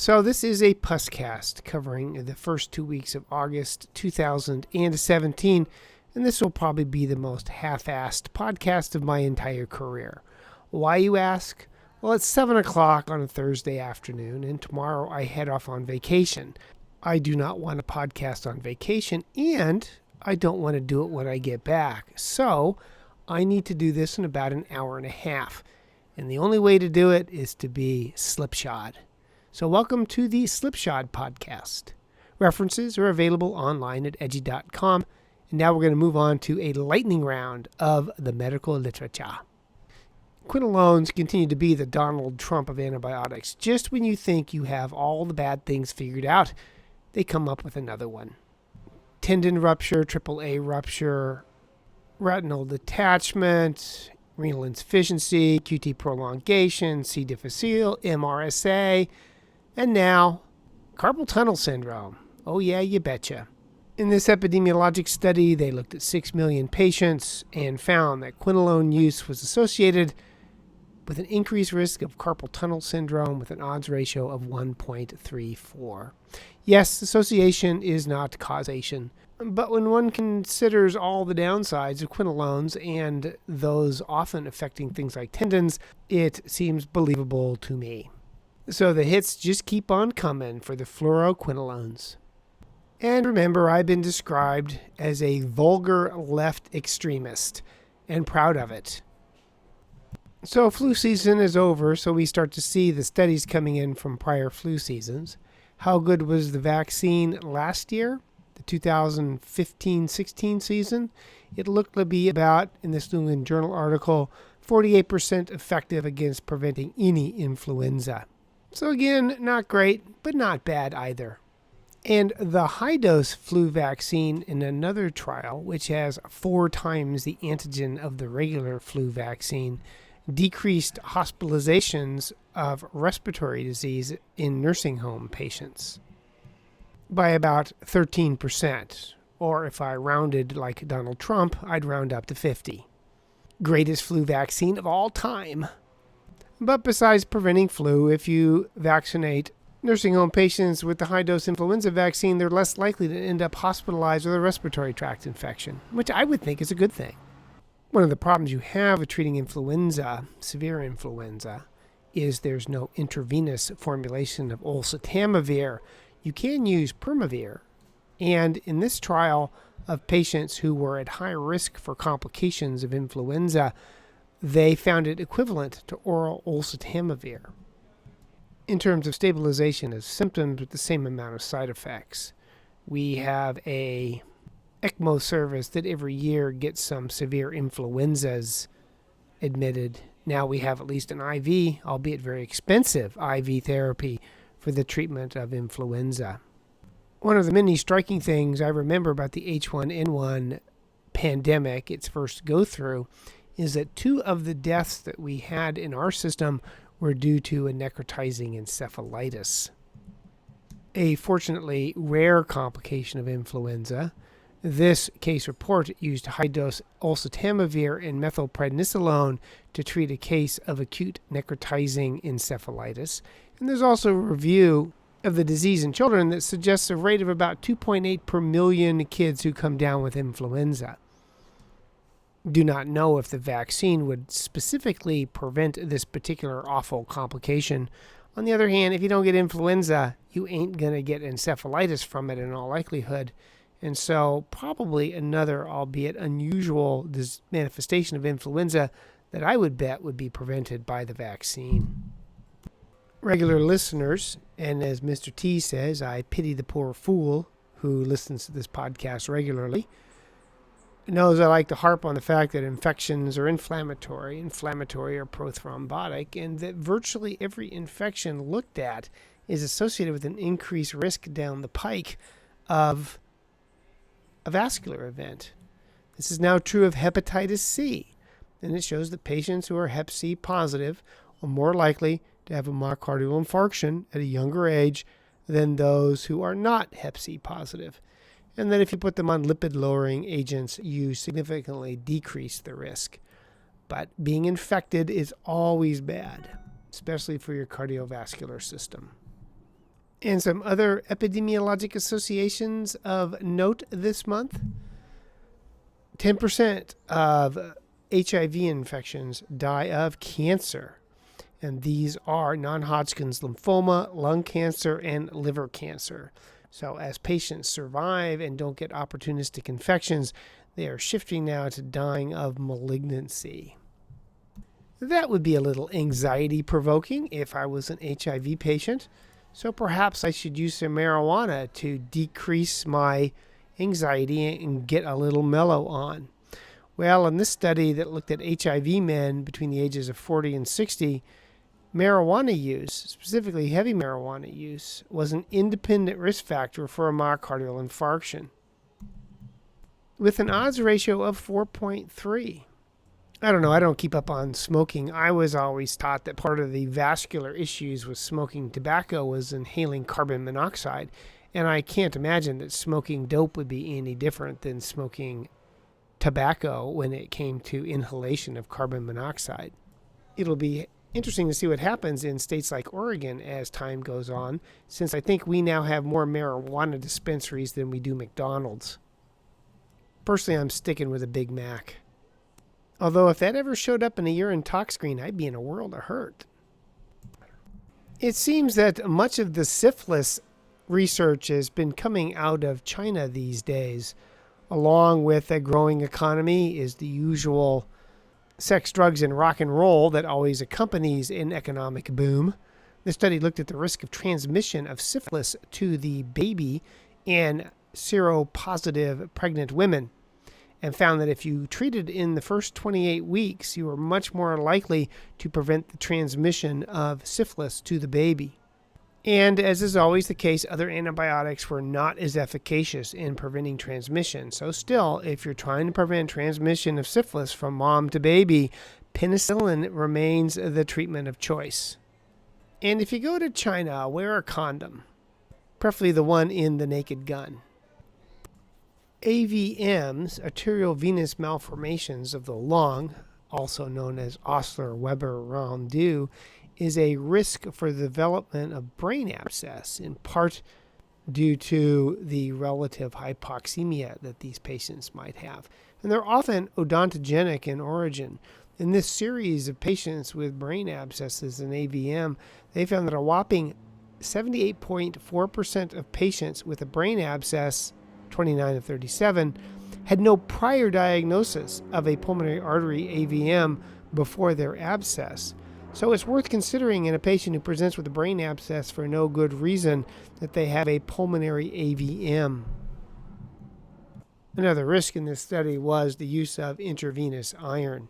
So this is a Puscast covering the first 2 weeks of August 2017, and this will probably be the most half-assed podcast of my entire career. Why, you ask? Well, it's 7 o'clock on a Thursday afternoon, and tomorrow I head off on vacation. I do not want a podcast on vacation, and I don't want to do it when I get back. So I need to do this in about an hour and a half, and the only way to do it is to be slipshod. So welcome to the Slipshod Podcast. References are available online at edgy.com. And now we're going to move on to a lightning round of the medical literature. Quinolones continue to be the Donald Trump of antibiotics. Just when you think you have all the bad things figured out, they come up with another one. Tendon rupture, AAA rupture, retinal detachment, renal insufficiency, QT prolongation, C. difficile, MRSA, and now, carpal tunnel syndrome. Oh yeah, you betcha. In this epidemiologic study, they looked at 6 million patients and found that quinolone use was associated with an increased risk of carpal tunnel syndrome with an odds ratio of 1.34. Yes, association is not causation, but when one considers all the downsides of quinolones and those often affecting things like tendons, it seems believable to me. So the hits just keep on coming for the fluoroquinolones. And remember, I've been described as a vulgar left extremist, and proud of it. So flu season is over, so we start to see the studies coming in from prior flu seasons. How good was the vaccine last year, the 2015-16 season? It looked to be about, in this New England Journal article, 48% effective against preventing any influenza. So again, not great, but not bad either. And the high-dose flu vaccine in another trial, which has 4 times the antigen of the regular flu vaccine, decreased hospitalizations of respiratory disease in nursing home patients by about 13%. Or if I rounded like Donald Trump, I'd round up to 50. Greatest flu vaccine of all time. But besides preventing flu, if you vaccinate nursing home patients with the high-dose influenza vaccine, they're less likely to end up hospitalized with a respiratory tract infection, which I would think is a good thing. One of the problems you have with treating influenza, severe influenza, is there's no intravenous formulation of oseltamivir. You can use Permavir. And in this trial of patients who were at high risk for complications of influenza, they found it equivalent to oral oseltamivir in terms of stabilization of symptoms with the same amount of side effects. We have a ECMO service that every year gets some severe influenzas admitted. Now we have at least an IV, albeit very expensive IV therapy for the treatment of influenza. One of the many striking things I remember about the H1N1 pandemic, its first go-through, is that 2 of the deaths that we had in our system were due to a necrotizing encephalitis, a fortunately rare complication of influenza. This case report used high-dose oseltamivir and methylprednisolone to treat a case of acute necrotizing encephalitis. And there's also a review of the disease in children that suggests a rate of about 2.8 per million kids who come down with influenza. Do not know if the vaccine would specifically prevent this particular awful complication. On the other hand, if you don't get influenza, you ain't going to get encephalitis from it in all likelihood. And so probably another, albeit unusual, manifestation of influenza that I would bet would be prevented by the vaccine. Regular listeners, and as Mr. T says, I pity the poor fool who listens to this podcast regularly, knows I like to harp on the fact that infections are inflammatory or prothrombotic, and that virtually every infection looked at is associated with an increased risk down the pike of a vascular event. This is now true of hepatitis C, and it shows that patients who are hep C positive are more likely to have a myocardial infarction at a younger age than those who are not hep C positive. And that if you put them on lipid-lowering agents, you significantly decrease the risk. But being infected is always bad, especially for your cardiovascular system. And some other epidemiologic associations of note this month. 10% of HIV infections die of cancer. And these are non-Hodgkin's lymphoma, lung cancer, and liver cancer. So as patients survive and don't get opportunistic infections, they are shifting now to dying of malignancy. That would be a little anxiety-provoking if I was an HIV patient. So perhaps I should use some marijuana to decrease my anxiety and get a little mellow on. Well, in this study that looked at HIV men between the ages of 40 and 60, marijuana use, specifically heavy marijuana use, was an independent risk factor for a myocardial infarction, with an odds ratio of 4.3. I don't know, I don't keep up on smoking. I was always taught that part of the vascular issues with smoking tobacco was inhaling carbon monoxide, and I can't imagine that smoking dope would be any different than smoking tobacco when it came to inhalation of carbon monoxide. It'll be interesting to see what happens in states like Oregon as time goes on, since I think we now have more marijuana dispensaries than we do McDonald's. Personally, I'm sticking with a Big Mac. Although if that ever showed up in a urine tox screen, I'd be in a world of hurt. It seems that much of the syphilis research has been coming out of China these days. Along with a growing economy is the usual sex, drugs, and rock and roll that always accompanies an economic boom. The study looked at the risk of transmission of syphilis to the baby in seropositive pregnant women, and found that if you treated in the first 28 weeks, you were much more likely to prevent the transmission of syphilis to the baby. And as is always the case, other antibiotics were not as efficacious in preventing transmission. So still, if you're trying to prevent transmission of syphilis from mom to baby, penicillin remains the treatment of choice. And if you go to China, wear a condom, preferably the one in the Naked Gun. AVMs, arteriovenous malformations of the lung, also known as Osler-Weber-Rondeau, is a risk for the development of brain abscess, in part due to the relative hypoxemia that these patients might have. And they're often odontogenic in origin. In this series of patients with brain abscesses in AVM, they found that a whopping 78.4% of patients with a brain abscess, 29 of 37, had no prior diagnosis of a pulmonary artery AVM before their abscess. So it's worth considering in a patient who presents with a brain abscess for no good reason that they have a pulmonary AVM. Another risk in this study was the use of intravenous iron.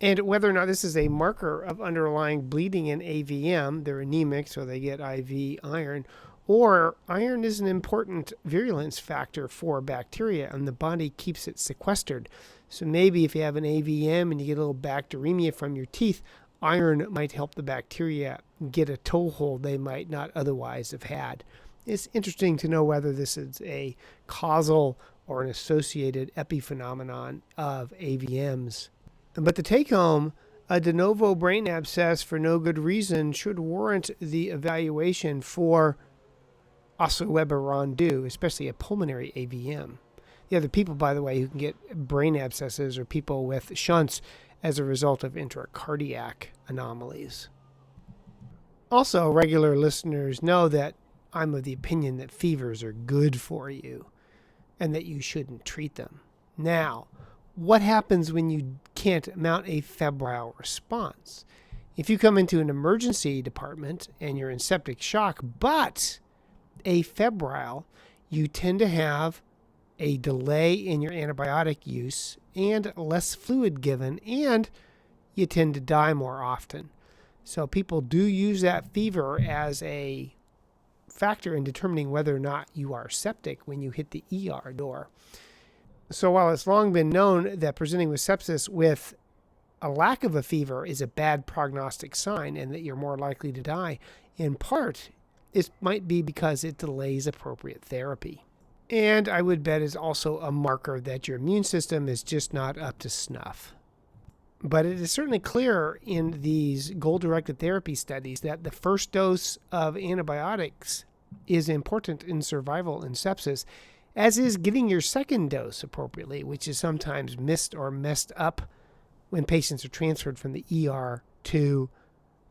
And whether or not this is a marker of underlying bleeding in AVM, they're anemic, so they get IV iron, or iron is an important virulence factor for bacteria, and the body keeps it sequestered. So maybe if you have an AVM and you get a little bacteremia from your teeth, iron might help the bacteria get a toehold they might not otherwise have had. It's interesting to know whether this is a causal or an associated epiphenomenon of AVMs. But the take-home, a de novo brain abscess for no good reason should warrant the evaluation for Osler-Weber-Rondeau, especially a pulmonary AVM. The other people, by the way, who can get brain abscesses are people with shunts as a result of intracardiac anomalies. Also, regular listeners know that I'm of the opinion that fevers are good for you and that you shouldn't treat them. Now, what happens when you can't mount a febrile response? If you come into an emergency department and you're in septic shock, but afebrile, you tend to have a delay in your antibiotic use and less fluid given, and you tend to die more often. So people do use that fever as a factor in determining whether or not you are septic when you hit the ER door. So while it's long been known that presenting with sepsis with a lack of a fever is a bad prognostic sign and that you're more likely to die, in part, it might be because it delays appropriate therapy. And I would bet is also a marker that your immune system is just not up to snuff. But it is certainly clear in these goal-directed therapy studies that the first dose of antibiotics is important in survival in sepsis, as is getting your second dose appropriately, which is sometimes missed or messed up when patients are transferred from the ER to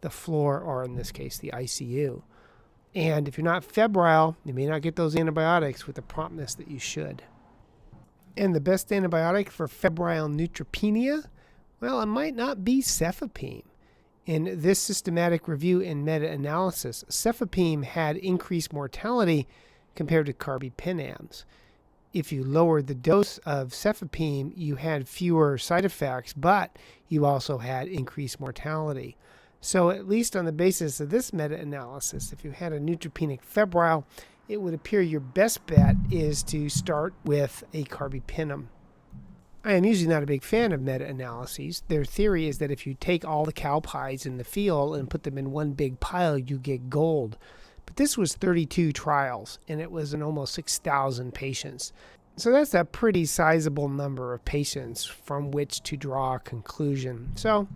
the floor, or in this case, the ICU. And if you're not febrile, you may not get those antibiotics with the promptness that you should. And the best antibiotic for febrile neutropenia? Well, it might not be cefepime. In this systematic review and meta-analysis, cefepime had increased mortality compared to carbapenems. If you lowered the dose of cefepime, you had fewer side effects, but you also had increased mortality. So at least on the basis of this meta-analysis, if you had a neutropenic febrile, it would appear your best bet is to start with a carbapenem. I am usually not a big fan of meta-analyses. Their theory is that if you take all the cow pies in the field and put them in one big pile, you get gold. But this was 32 trials, and it was in almost 6,000 patients. So that's a pretty sizable number of patients from which to draw a conclusion. So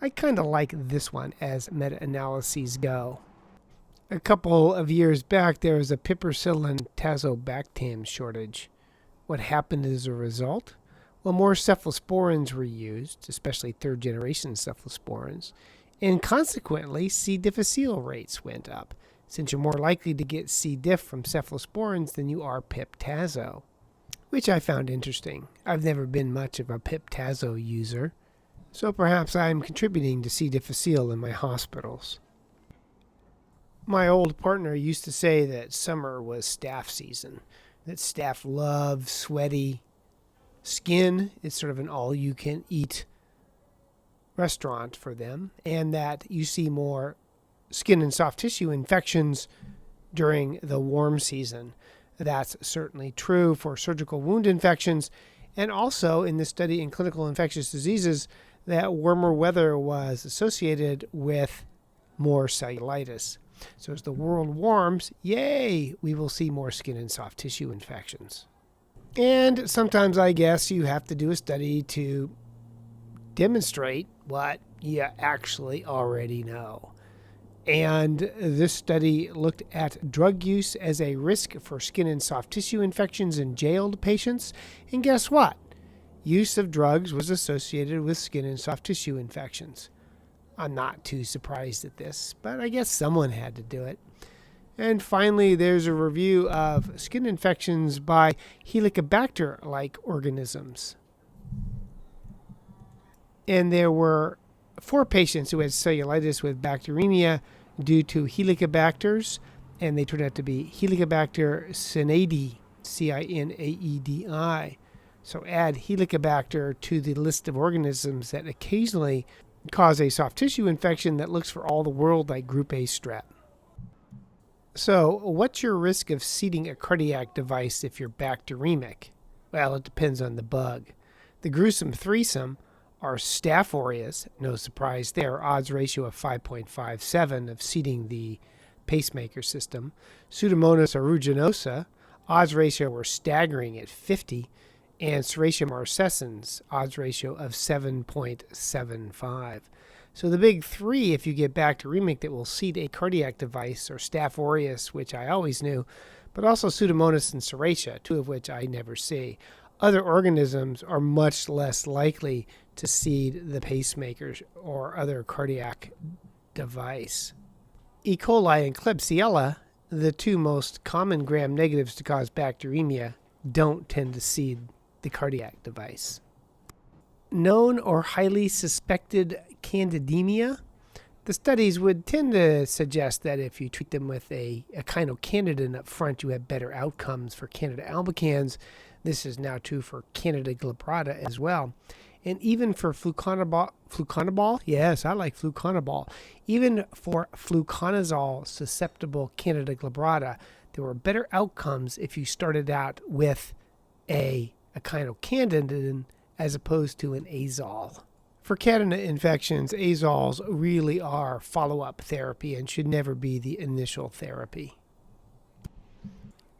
I kind of like this one as meta-analyses go. A couple of years back, there was a piperacillin tazobactam shortage. What happened as a result? Well, more cephalosporins were used, especially third-generation cephalosporins, and consequently, C. difficile rates went up, since you're more likely to get C. diff from cephalosporins than you are pip-tazo, which I found interesting. I've never been much of a pip-tazo user, so perhaps I'm contributing to C. difficile in my hospitals. My old partner used to say that summer was staph season, that staph love sweaty skin. It's sort of an all-you-can-eat restaurant for them, and that you see more skin and soft tissue infections during the warm season. That's certainly true for surgical wound infections, and also in the study in clinical infectious diseases that warmer weather was associated with more cellulitis. So as the world warms, yay, we will see more skin and soft tissue infections. And sometimes I guess you have to do a study to demonstrate what you actually already know. And this study looked at drug use as a risk for skin and soft tissue infections in jailed patients. And guess what? Use of drugs was associated with skin and soft tissue infections. I'm not too surprised at this, but I guess someone had to do it. And finally, there's a review of skin infections by Helicobacter-like organisms. And there were 4 patients who had cellulitis with bacteremia due to Helicobacters, and they turned out to be Helicobacter cinaedi, Cinaedi. So add Helicobacter to the list of organisms that occasionally cause a soft tissue infection that looks for all the world like group A strep. So what's your risk of seeding a cardiac device if you're bacteremic? Well, it depends on the bug. The gruesome threesome are Staph aureus, no surprise there, odds ratio of 5.57 of seeding the pacemaker system. Pseudomonas aeruginosa, odds ratio were staggering at 50, and Serratia marcescens, odds ratio of 7.75. So the big 3, if you get bacteremic, that will seed a cardiac device, or Staph aureus, which I always knew, but also Pseudomonas and Serratia, 2 of which I never see. Other organisms are much less likely to seed the pacemaker or other cardiac device. E. coli and Klebsiella, the 2 most common gram negatives to cause bacteremia, don't tend to seed the cardiac device. Known or highly suspected candidemia. The studies would tend to suggest that if you treat them with a echinocandidin up front, you have better outcomes for Candida albicans. This is now true for Candida glabrata as well. And even for fluconazole, yes, I like fluconazole. Even for fluconazole susceptible Candida glabrata, there were better outcomes if you started out with a echinocandidin as opposed to an azole. For Candida infections, azoles really are follow-up therapy and should never be the initial therapy.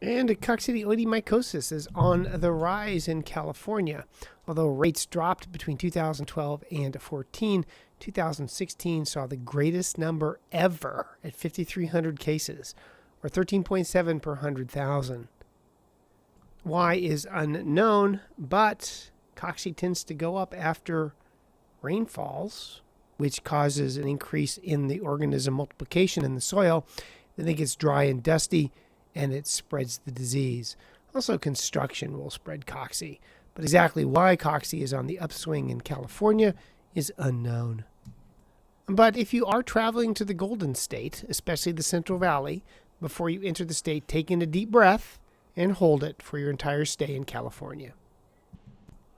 And coccidioidomycosis is on the rise in California. Although rates dropped between 2012 and 14, 2016 saw the greatest number ever at 5,300 cases, or 13.7 per 100,000. Why is unknown, but cocci tends to go up after rainfalls, which causes an increase in the organism multiplication in the soil. Then it gets dry and dusty, and it spreads the disease. Also, construction will spread cocci, but exactly why cocci is on the upswing in California is unknown. But if you are traveling to the Golden State, especially the Central Valley, before you enter the state, take in a deep breath and hold it for your entire stay in California.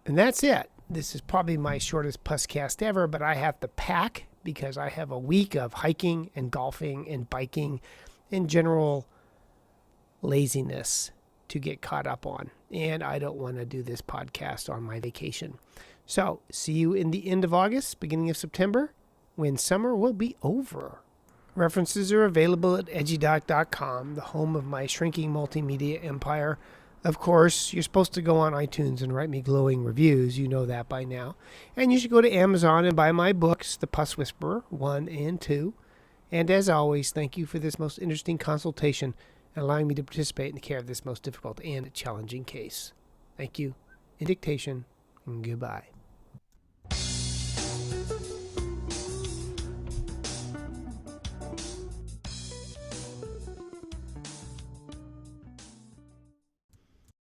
And that's it. This is probably my shortest Puscast ever, but I have to pack because I have a week of hiking and golfing and biking and general laziness to get caught up on. And I don't want to do this podcast on my vacation. So, see you in the end of August, beginning of September, when summer will be over. References are available at edgydoc.com, the home of my shrinking multimedia empire. Of course, you're supposed to go on iTunes and write me glowing reviews. You know that by now. And you should go to Amazon and buy my books, The Puss Whisperer 1 and 2. And as always, thank you for this most interesting consultation and allowing me to participate in the care of this most difficult and challenging case. Thank you. In dictation, goodbye.